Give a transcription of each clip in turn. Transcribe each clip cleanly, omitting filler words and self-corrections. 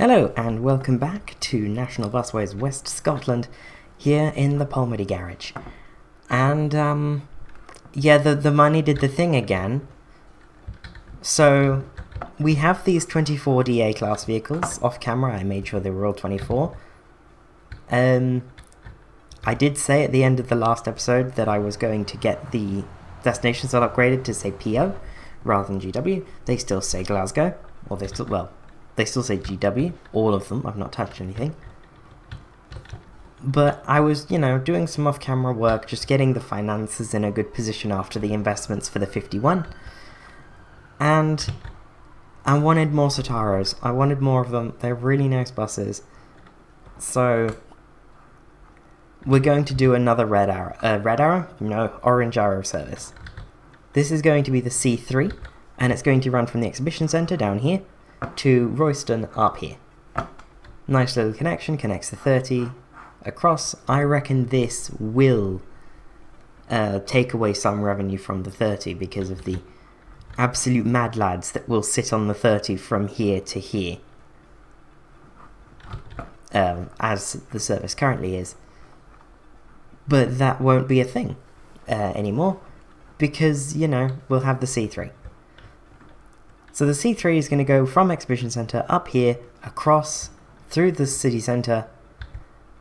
Hello and welcome back to National Busways West Scotland, here in the Polmedy garage. And yeah, the money did the thing again. So we have these 24 DA class vehicles off camera. I made sure they were all 24. I did say at the end of the last episode that I was going to get the destinations all upgraded to say PO rather than GW. They still say Glasgow, or they still say GW, all of them. I've not touched anything. But I was, doing some off-camera work, just getting the finances in a good position after the investments for the 51. And I wanted more Citaros. I wanted more of them. They're really nice buses. So we're going to do another orange arrow service. This is going to be the C3, and it's going to run from the Exhibition Centre down here to Royston up here. Nice little connection, connects the 30 across. I reckon this will take away some revenue from the 30 because of the absolute mad lads that will sit on the 30 from here to here, as the service currently is. But that won't be a thing anymore because, we'll have the C3. So the C3 is going to go from Exhibition Centre up here, across, through the city centre,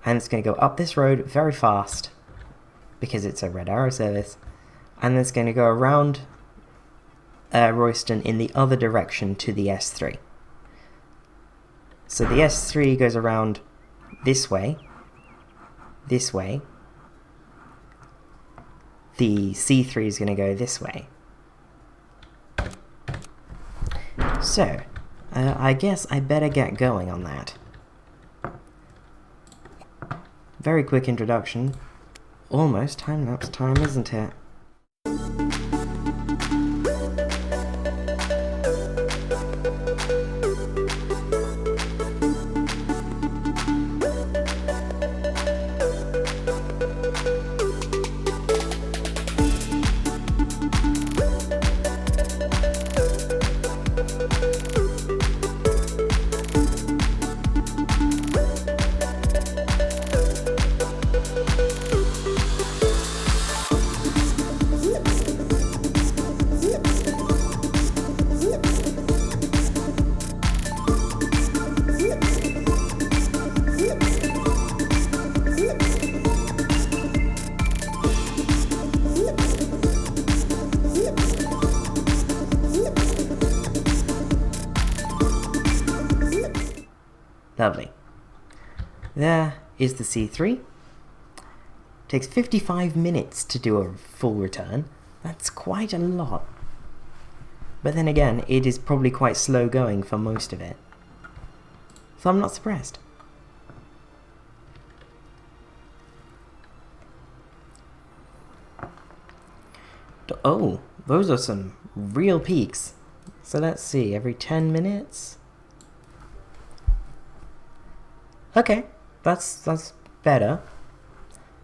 and it's going to go up this road very fast, because it's a red arrow service, and then it's going to go around Royston in the other direction to the S3. So the S3 goes around this way, the C3 is going to go this way. So, I guess I better get going on that. Very quick introduction. Almost time-lapse time, isn't it? Lovely. There is the C3. Takes 55 minutes to do a full return. That's quite a lot. But then again, it is probably quite slow going for most of it. So I'm not surprised. Oh, those are some real peaks. So let's see, every 10 minutes? Okay, that's better.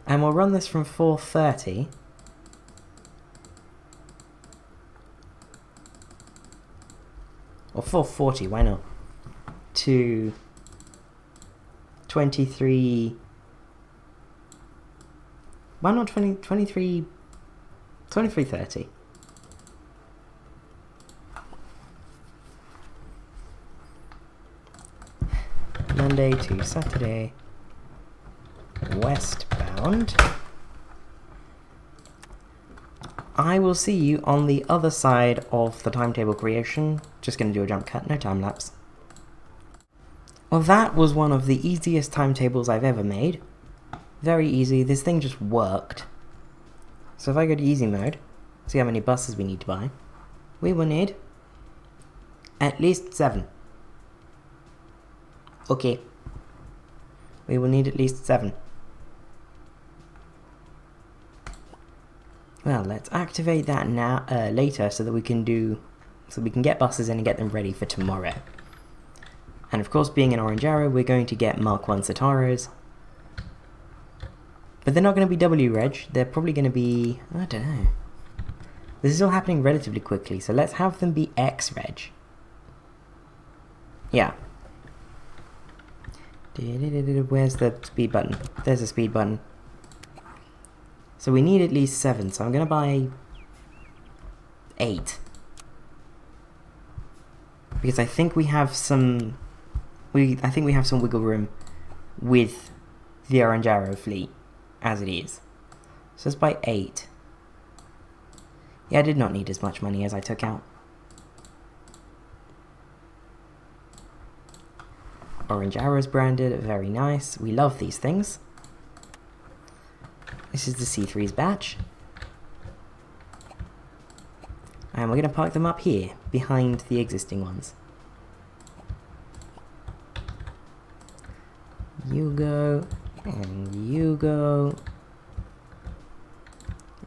And we'll run this from 4:30. Or 4:40, why not? To 23... Why not 23:30? Monday to Saturday, westbound. I will see you on the other side of the timetable creation. Just going to do a jump cut, no time lapse. Well, that was one of the easiest timetables I've ever made. Very easy, this thing just worked. So if I go to easy mode, see how many buses we need to buy. We will need at least 7. Okay. We will need at least 7. Well, let's activate that now later so that we can get buses in and get them ready for tomorrow. And of course, being an orange arrow, we're going to get Mark 1 Citaros. But they're not going to be W reg, they're probably going to be, I don't know. This is all happening relatively quickly, so let's have them be X reg. Yeah. Where's the speed button? There's a speed button. So we need at least 7, so I'm gonna buy 8. Because I think we have some... I think we have some wiggle room with the Orange Arrow fleet, as it is. So let's buy 8. Yeah, I did not need as much money as I took out. Orange Arrows branded, very nice. We love these things. This is the C3's batch. And we're going to park them up here, behind the existing ones. You go, and you go,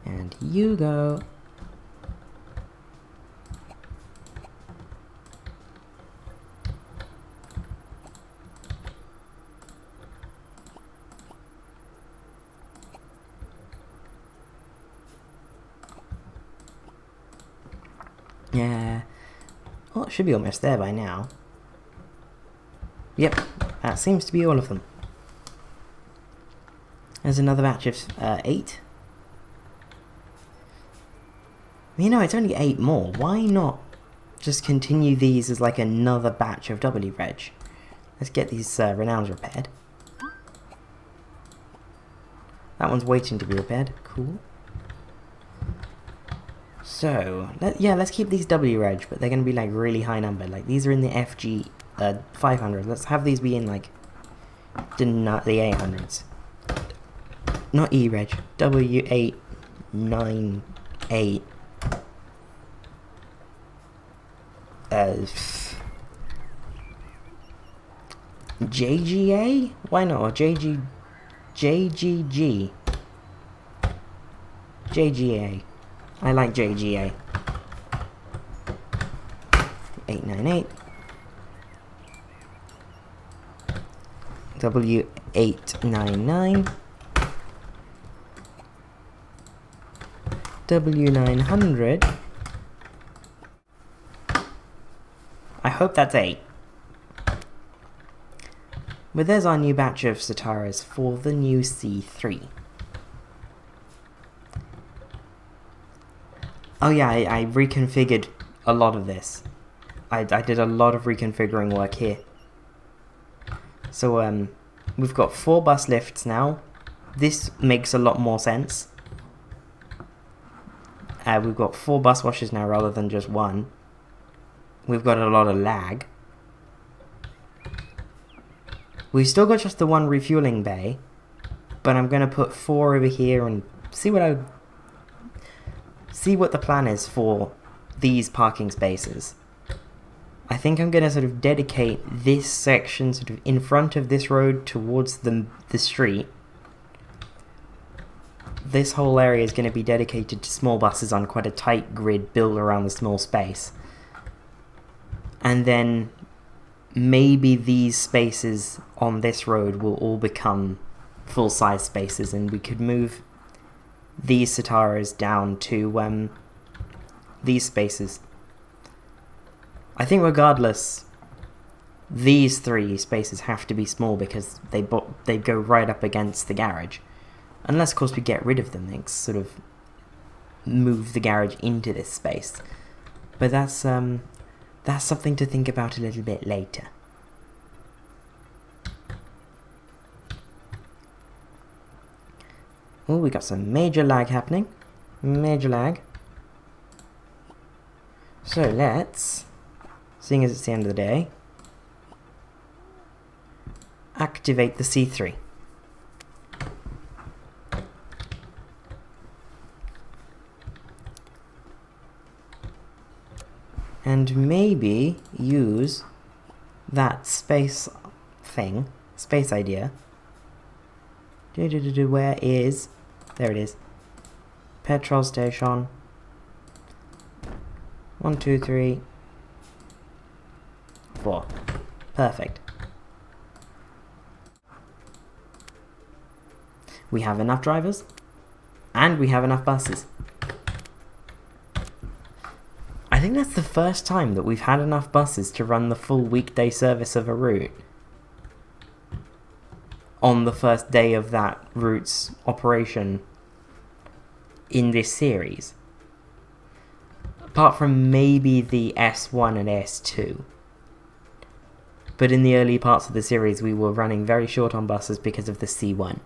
and you go. Yeah, well, it should be almost there by now. Yep, that seems to be all of them. There's another batch of 8. You know, it's only 8 more. Why not just continue these as like another batch of W Reg? Let's get these renowned repaired. That one's waiting to be repaired. Cool. So, let's keep these W Reg, but they're going to be like really high number. Like these are in the FG 500. Let's have these be in like the 800s. Not E Reg. W898. JGA? Why not? Or JGG? JGA. I like JGA. 898. W899. W900. I hope that's 8. But there's our new batch of Citaros for the new C3. Oh yeah, I reconfigured a lot of this. I did a lot of reconfiguring work here. So we've got 4 bus lifts now. This makes a lot more sense. We've got 4 bus washers now rather than just 1. We've got a lot of lag. We've still got just the 1 refueling bay, but I'm going to put 4 over here and see what the plan is for these parking spaces. I think I'm going to sort of dedicate this section sort of in front of this road towards the street. This whole area is going to be dedicated to small buses on quite a tight grid built around the small space. And then maybe these spaces on this road will all become full-size spaces, and we could move these Citaros down to these spaces. I think regardless, these 3 spaces have to be small because they go right up against the garage. Unless, of course, we get rid of them and sort of move the garage into this space. But that's something to think about a little bit later. Oh, we got some major lag happening. Major lag. So let's, seeing as it's the end of the day, activate the C3. And maybe use that space idea. Where is... There it is. Petrol station. 1, 2, 3, 4. Perfect. We have enough drivers. And we have enough buses. I think that's the first time that we've had enough buses to run the full weekday service of a route. on the first day of that route's operation in this series. Apart from maybe the S1 and S2. But in the early parts of the series we were running very short on buses because of the C1.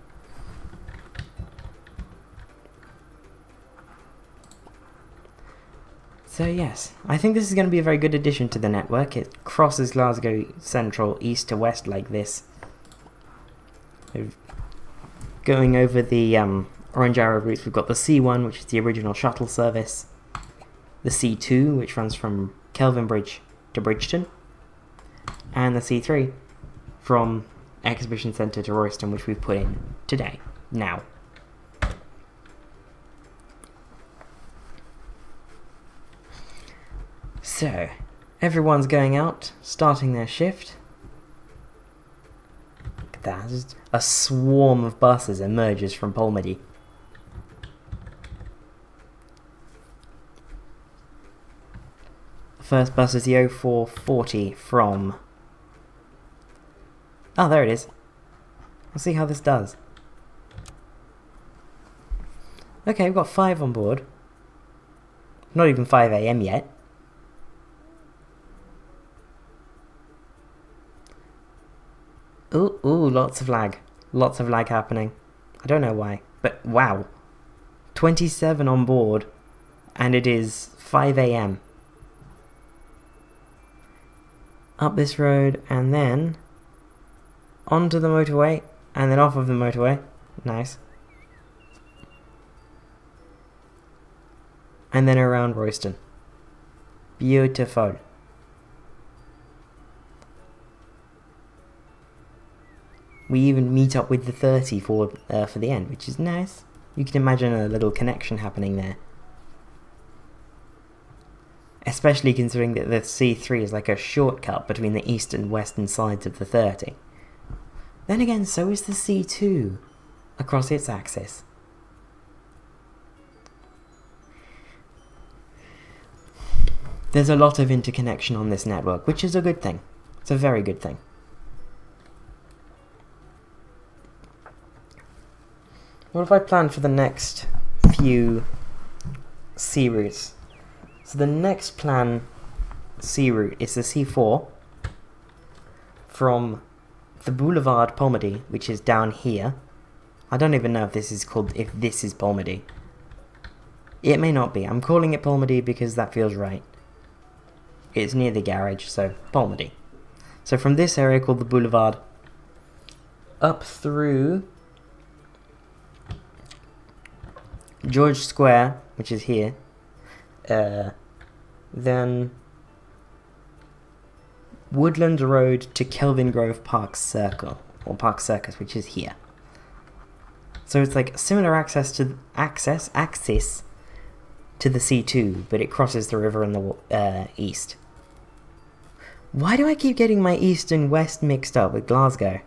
So yes, I think this is going to be a very good addition to the network. It crosses Glasgow Central east to west like this. Going over the Orange Arrow routes, we've got the C1, which is the original shuttle service. The C2, which runs from Kelvinbridge to Bridgeton. And the C3 from Exhibition Centre to Royston, which we've put in today, now. So, everyone's going out, starting their shift. Look at that, just a swarm of buses emerges from Polmedy. The first bus is the O530 from... Oh, there it is. We'll see how this does. Okay, we've got 5 on board. Not even 5 AM yet. Ooh, lots of lag. Lots of lag happening. I don't know why, but wow. 27 on board, and it is 5 AM. Up this road, and then onto the motorway, and then off of the motorway. Nice. And then around Royston. Beautiful. We even meet up with the 30 for the end, which is nice. You can imagine a little connection happening there. Especially considering that the C3 is like a shortcut between the east and western sides of the 30. Then again, so is the C2 across its axis. There's a lot of interconnection on this network, which is a good thing. It's a very good thing. What have I planned for the next few C routes? So the next plan C route is the C4 from the Boulevard Polmedy, which is down here. I don't even know if this is Polmedy. It may not be. I'm calling it Polmedy because that feels right. It's near the garage, so Polmedy. So from this area called the Boulevard, up through George Square, which is here, then Woodland Road to Kelvin Grove Park Circle, or Park Circus, which is here. So it's like similar axis to the C2, but it crosses the river in the east. Why do I keep getting my east and west mixed up with Glasgow?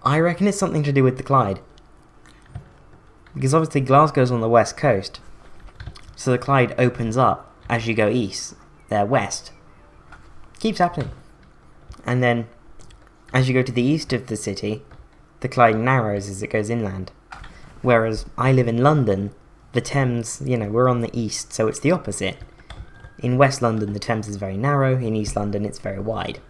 I reckon it's something to do with the Clyde. Because obviously Glasgow's on the west coast, so the Clyde opens up as you go west. Keeps happening. And then, as you go to the east of the city, the Clyde narrows as it goes inland. Whereas I live in London, the Thames, we're on the east, so it's the opposite. In West London, the Thames is very narrow, in East London, it's very wide.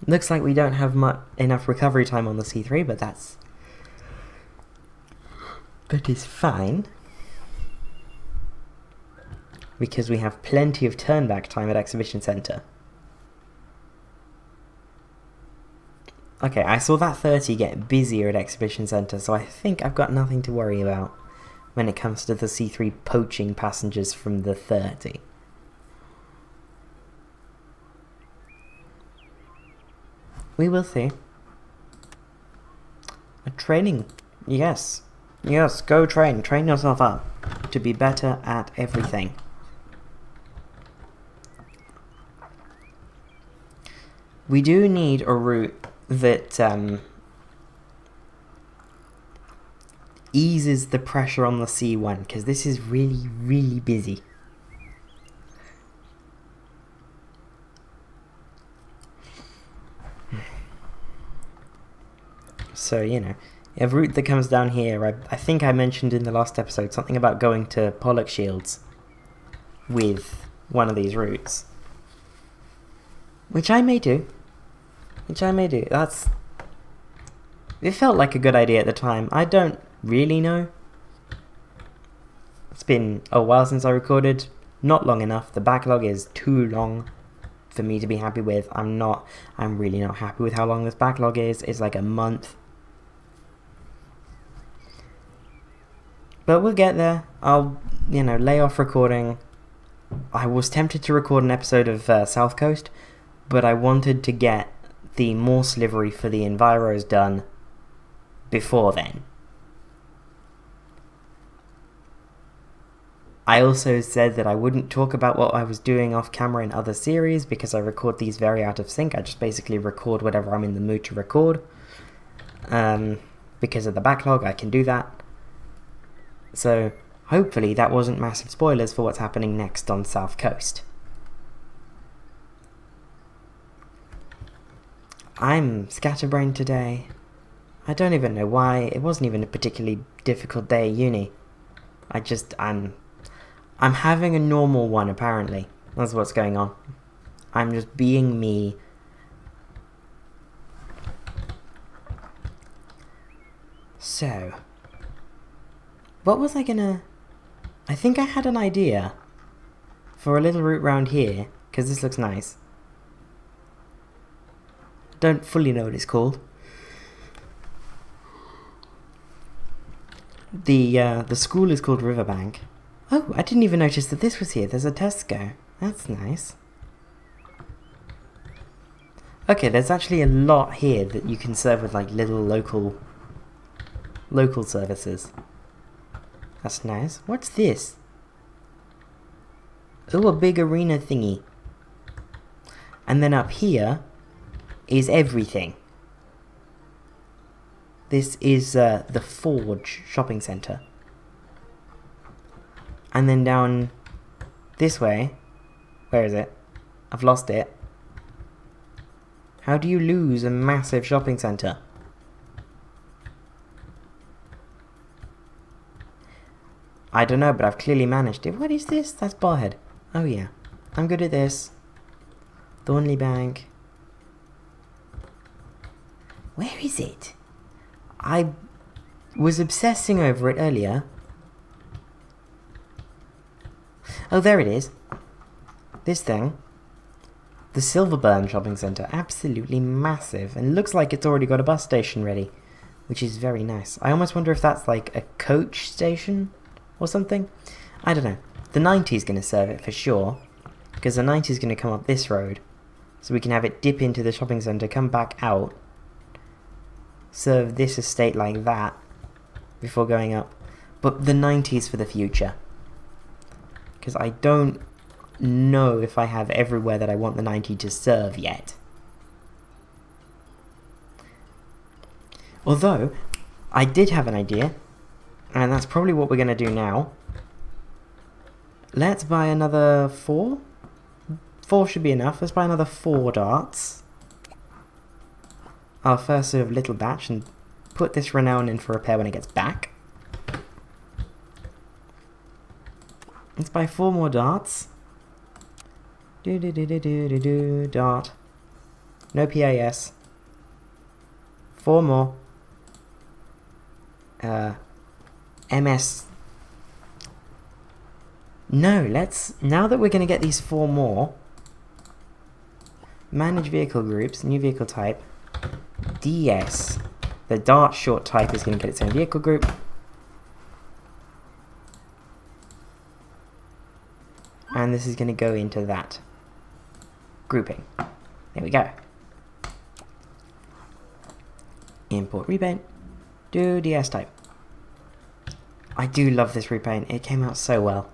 Looks like we don't have enough recovery time on the C3, but that is fine. Because we have plenty of turnback time at Exhibition Centre. Okay, I saw that 30 get busier at Exhibition Centre, so I think I've got nothing to worry about when it comes to the C3 poaching passengers from the 30. We will see. Training. Yes. Yes, go train. Train yourself up to be better at everything. We do need a route that eases the pressure on the C1, because this is really, really busy. So, you know, a route that comes down here, I think I mentioned in the last episode something about going to Pollock Shields with one of these routes. Which I may do. It felt like a good idea at the time. I don't really know. It's been a while since I recorded. Not long enough. The backlog is too long for me to be happy with. I'm really not happy with how long this backlog is. It's like a month. But we'll get there. I'll, lay off recording. I was tempted to record an episode of South Coast, but I wanted to get the Morse livery for the Enviros done before then. I also said that I wouldn't talk about what I was doing off camera in other series because I record these very out of sync. I just basically record whatever I'm in the mood to record. Because of the backlog, I can do that. So, hopefully that wasn't massive spoilers for what's happening next on South Coast. I'm scatterbrained today. I don't even know why. It wasn't even a particularly difficult day at uni. I'm having a normal one, apparently. That's what's going on. I'm just being me. So, what was I gonna... I think I had an idea for a little route round here, because this looks nice. Don't fully know what it's called. The school is called Riverbank. Oh, I didn't even notice that this was here. There's a Tesco. That's nice. Okay, there's actually a lot here that you can serve with like little local services. That's nice. What's this? Oh, a big arena thingy. And then up here is everything. This is the Forge shopping centre. And then down this way, where is it? I've lost it. How do you lose a massive shopping centre? I don't know, but I've clearly managed it. What is this? That's Barhead. Oh yeah, I'm good at this. Thornley Bank. Where is it? I was obsessing over it earlier. Oh, there it is. This thing. The Silverburn Shopping Centre. Absolutely massive. And looks like it's already got a bus station ready. Which is very nice. I almost wonder if that's like a coach station or something. I don't know. The 90's going to serve it for sure. Because the 90's going to come up this road. So we can have it dip into the shopping centre, come back out. Serve this estate like that. Before going up. But the 90's for the future. Because I don't know if I have everywhere that I want the 90 to serve yet. Although, I did have an idea, and that's probably what we're going to do now. Let's buy another 4? 4 should be enough. Let's buy another 4 darts. Our first sort of little batch, and put this Renown in for repair when it gets back. Let's buy 4 more darts. Dart. No PAS. 4 more. MS. No, now that we're going to get these 4 more. Manage vehicle groups, new vehicle type. DS. The dart short type is going to get its own vehicle group. And this is going to go into that grouping. There we go. Import repaint. Do DS type. I do love this repaint. It came out so well.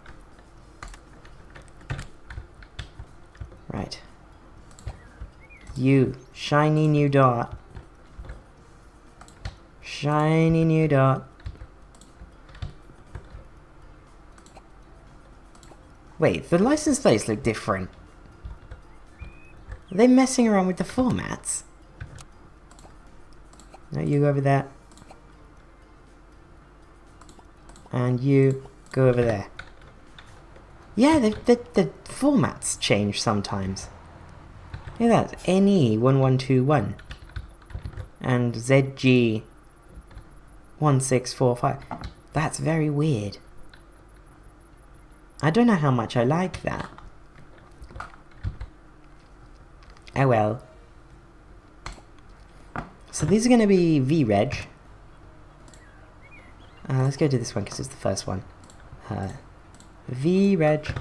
Right. You. Shiny new dart. Shiny new dart. Wait, the license plates look different. Are they messing around with the formats? No, you go over there. And you go over there. Yeah, the formats change sometimes. Look at that. NE1121 and ZG1645. That's very weird. I don't know how much I like that. Oh well. So these are going to be VReg. Let's go to this one because it's the first one. VReg.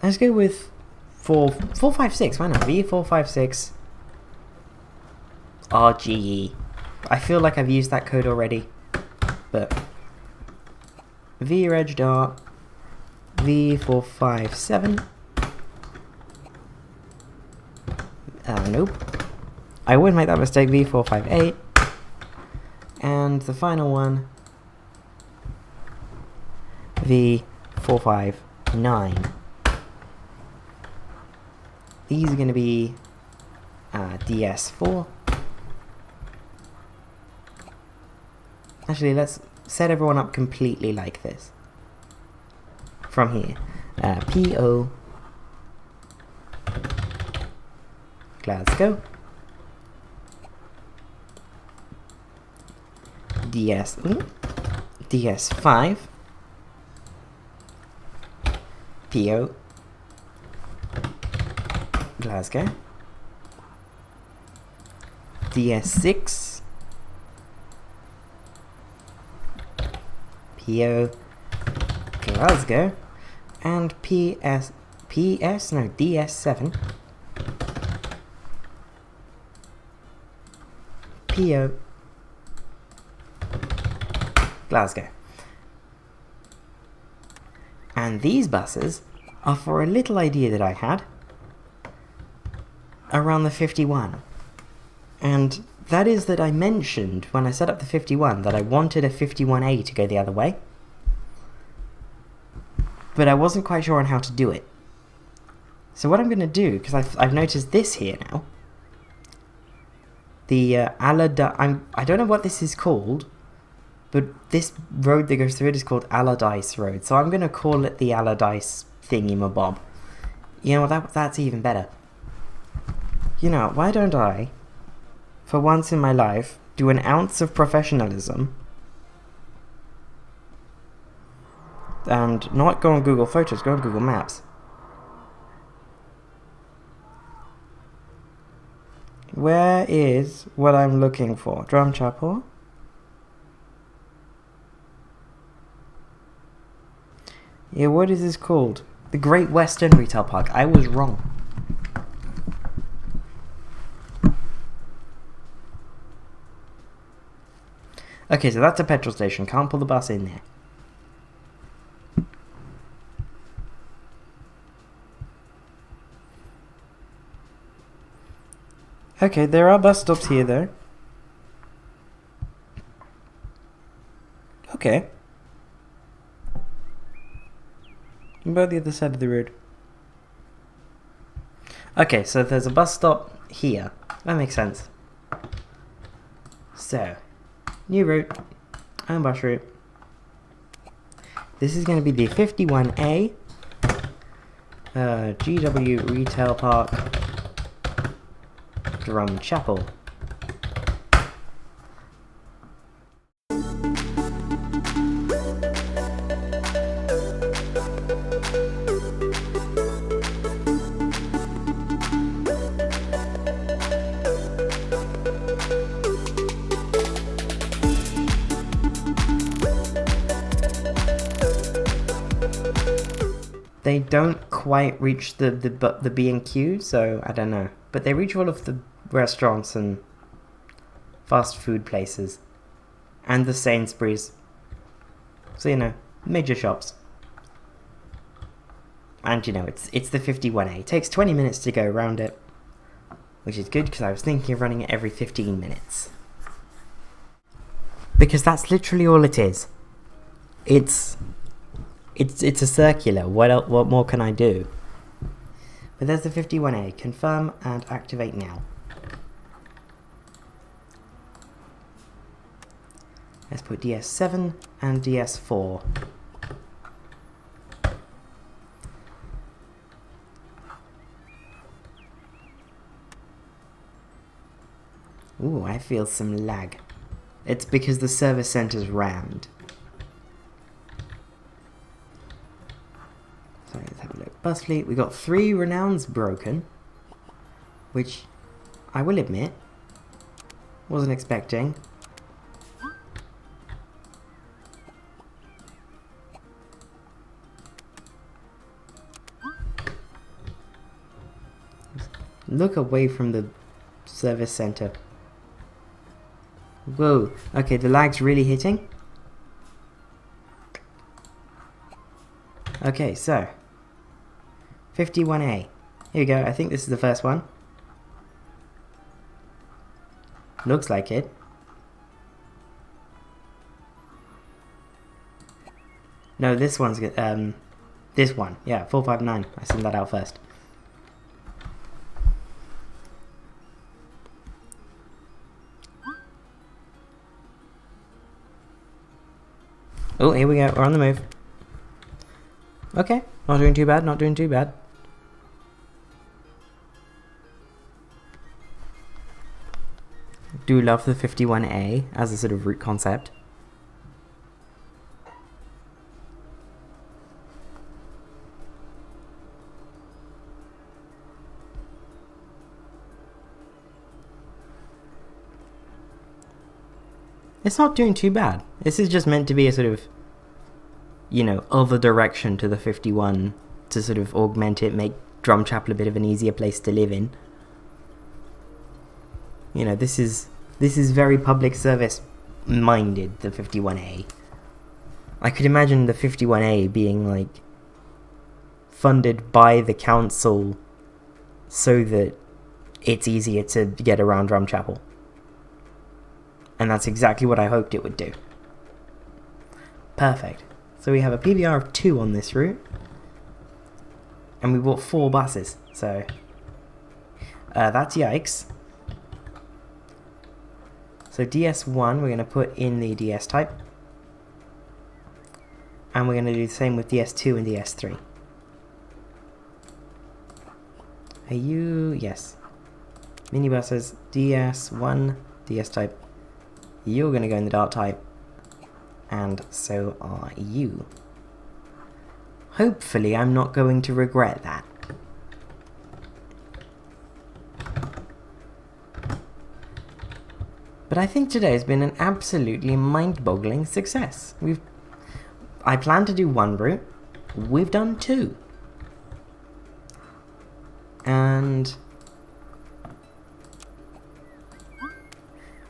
Let's go with 456. Why not? V456 RGE. I feel like I've used that code already, but vreg dot V457. Nope. I would make that mistake. V458. And the final one, V459. These are going to be DS4. Actually, let's set everyone up completely like this. From here. PO. Glasgow. DS5. PO. Glasgow. DS6. PO. Glasgow. And DS7. PO. Glasgow. And these buses are for a little idea that I had around the 51. And that is that I mentioned when I set up the 51 that I wanted a 51A to go the other way. But I wasn't quite sure on how to do it. So what I'm going to do, because I've noticed this here now. The I don't know what this is called, but this road that goes through it is called Allardyce Road. So I'm going to call it the Allardyce thingy-mabob. You know what, that's even better. You know, why don't I, for once in my life, do an ounce of professionalism and not go on Google Photos, go on Google Maps. Where is what I'm looking for? Drumchapel? Yeah, what is this called? The Great Western Retail Park. I was wrong. Okay, so that's a petrol station. Can't pull the bus in there. Okay, there are bus stops here though. Okay. About the other side of the road. Okay, so there's a bus stop here. That makes sense. So, new route and bus route. This is going to be the 51A GW Retail Park, Drumchapel. They don't quite reach the B&Q, so I don't know. But they reach all of the restaurants and fast food places. And the Sainsbury's. So, you know, major shops. And, you know, it's the 51A. It takes 20 minutes to go around it. Which is good, because I was thinking of running it every 15 minutes. Because that's literally all it is. It's a circular. What more can I do? But there's the 51A. Confirm and activate now. Let's put DS7 and DS4. Ooh, I feel some lag. It's because the service centre's rammed. So let's have a look. Bus fleet, we got 3 renowns broken, which I will admit, wasn't expecting. Look away from the service centre. Whoa, okay, the lag's really hitting. Okay, so 51A. Here we go, I think this is the first one. Looks like it. No, this one's good. This one, yeah, 459. I sent that out first. Oh, here we go, we're on the move. Okay, not doing too bad, not doing too bad. Do love the 51A as a sort of route concept. It's not doing too bad. This is just meant to be a sort of, you know, other direction to the 51 to sort of augment it, make Drumchapel a bit of an easier place to live in. You know, this is very public service minded, the 51A. I could imagine the 51A being like funded by the council so that it's easier to get around Drumchapel. And that's exactly what I hoped it would do. Perfect. So we have a PVR of 2 on this route. And we bought 4 buses, so that's yikes. So DS1, we're going to put in the DS type. And we're going to do the same with DS2 and DS3. Are you... yes. Minibuses, DS1, DS type. You're going to go in the dark type. And so are you. Hopefully I'm not going to regret that. But I think today has been an absolutely mind-boggling success. I planned to do 1 route. We've done 2. And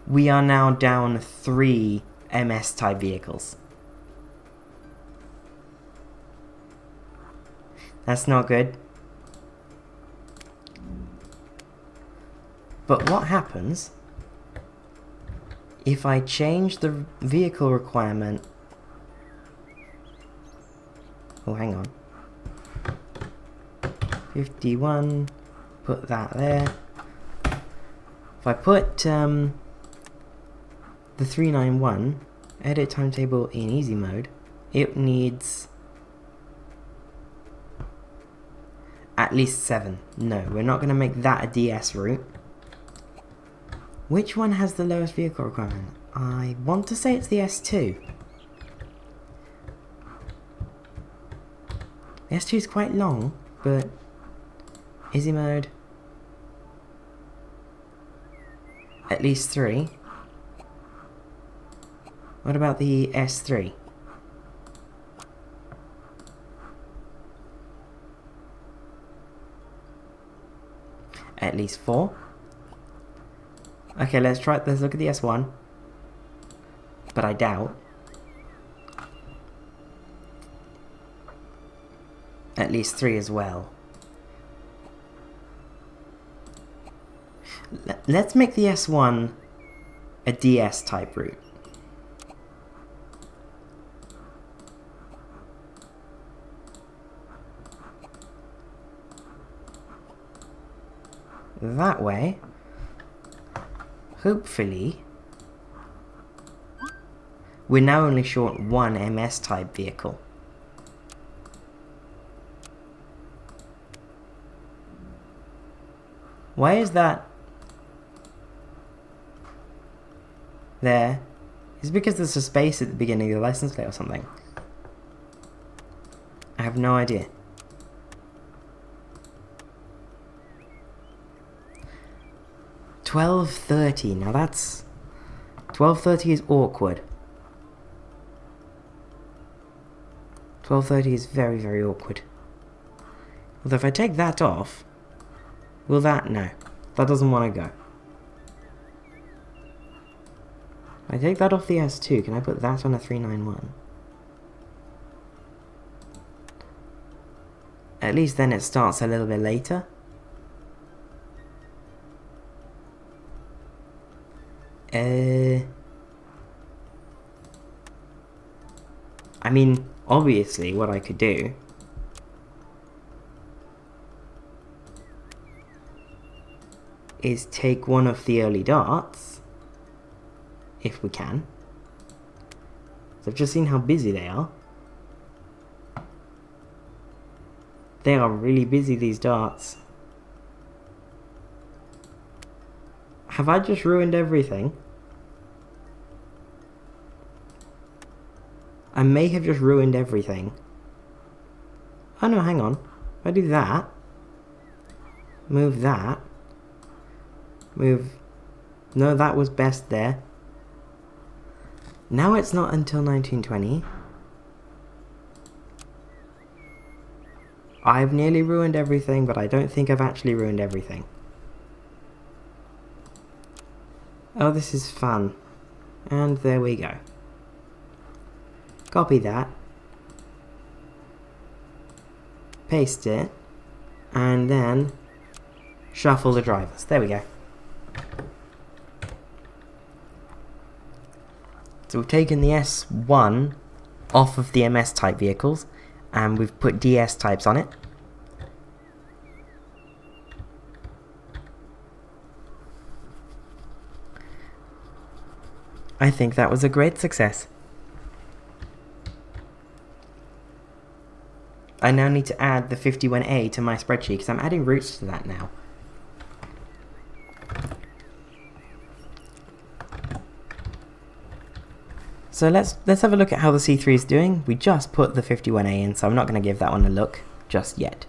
we are now down 3 MS-type vehicles. That's not good. But what happens if I change the vehicle requirement? Oh, hang on. 51, put that there. If I put the 391, edit timetable in easy mode, it needs at least 7. No, we're not going to make that a DS route. Which one has the lowest vehicle requirement? I want to say it's the S2. The S2 is quite long, but easy mode, at least 3. What about the S3? At least 4. Okay, let's look at the S1. But I doubt. At least 3 as well. Let's make the S1 a DS type route. That way, hopefully, we're now only short one MS type vehicle. Why is that there? Is it because there's a space at the beginning of the license plate or something? I have no idea. $12.30. Now that's... $12.30 is awkward. $12.30 is very, very awkward. Although if I take that off... Will that? No. That doesn't want to go. If I take that off the S2, can I put that on a 391? At least then it starts a little bit later. I mean, obviously what I could do is take one of the early darts, if we can. So I've just seen how busy they are. They are really busy, these darts. Have I just ruined everything? I may have just ruined everything. Oh no, hang on. If I do that, move that, move... No, that was best there. Now it's not until 1920. I've nearly ruined everything, but I don't think I've actually ruined everything. Oh, this is fun. And there we go. Copy that. Paste it. And then shuffle the drivers. There we go. So we've taken the S1 off of the MS type vehicles and we've put DS types on it. I think that was a great success. I now need to add the 51A to my spreadsheet because I'm adding routes to that now. So let's have a look at how the C3 is doing. We just put the 51A in, so I'm not going to give that one a look just yet.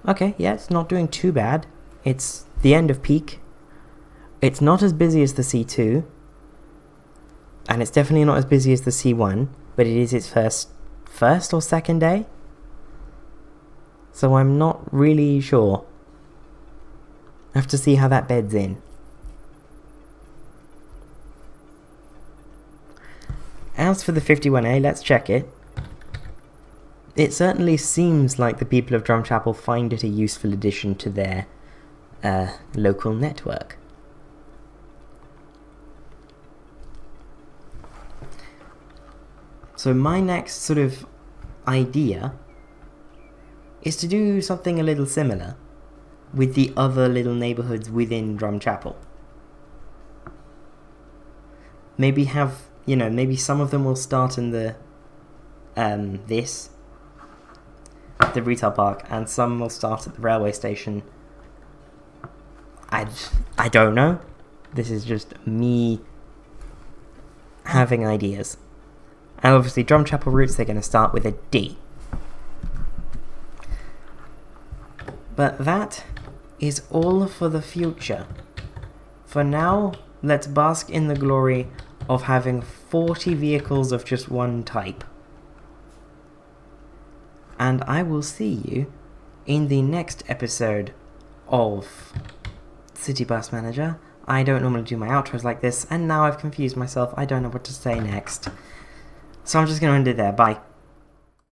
Okay, yeah, it's not doing too bad. It's the end of peak. It's not as busy as the C2. And it's definitely not as busy as the C1, but it is its first or second day. So I'm not really sure. I have to see how that beds in. As for the 51A, let's check it. It certainly seems like the people of Drumchapel find it a useful addition to their local network. So my next sort of idea is to do something a little similar with the other little neighbourhoods within Drumchapel. Maybe have, you know, maybe some of them will start in the the retail park, and some will start at the railway station. I don't know. This is just me having ideas. And obviously Drumchapel routes, they're going to start with a D. But that is all for the future. For now, let's bask in the glory of having 40 vehicles of just one type. And I will see you in the next episode of City Bus Manager. I don't normally do my outros like this, and now I've confused myself. I don't know what to say next. So I'm just going to end it there. Bye.